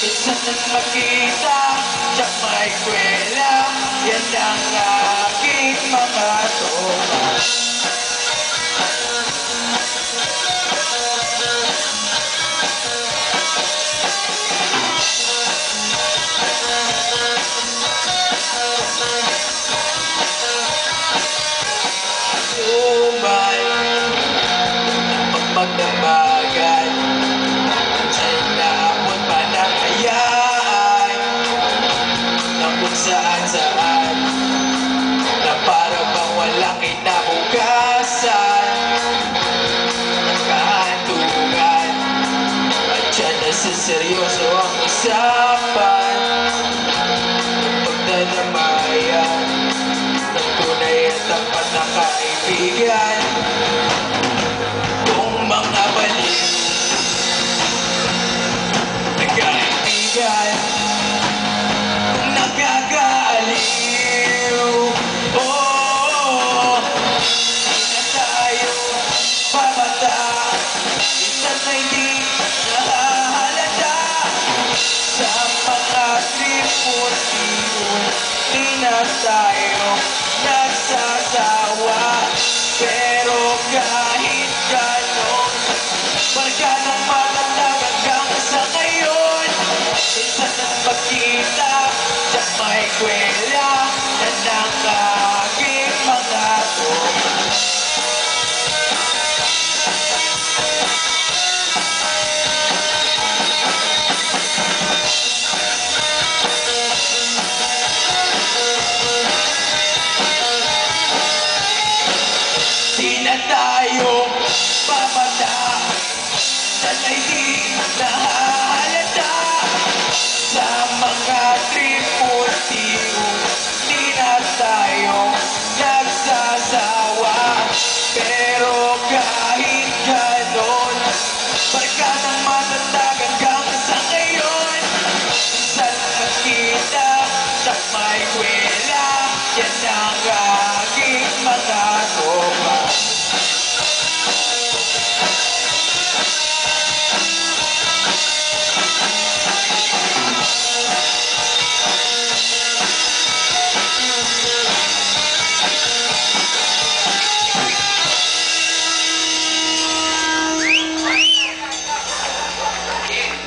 Isa nang makita sa may kwela, yan ang aking mga tropa. Umay ang pagdambagan, sa'y naabot pa ng hayaan na kung saan-saan, na para bang walang kinabukasan. Nagkahantungan at dyan na sa seryoso ang usapan, pagdadamayan ng tunay at tapat na kaibigan. Kung mga baliw na kaibigan, kung nagagaaliw, oh, di na tayo babata. Minsan na hindi nahahalata sa mga trip-trip. Di na tayo nagsasawa, pero kahit ganon, barkadang matatag hanggang sa ngayon. Minsan nang magkita sa may kwela, yan ang aking mga tropa. Di na tayo babata, sana'y di na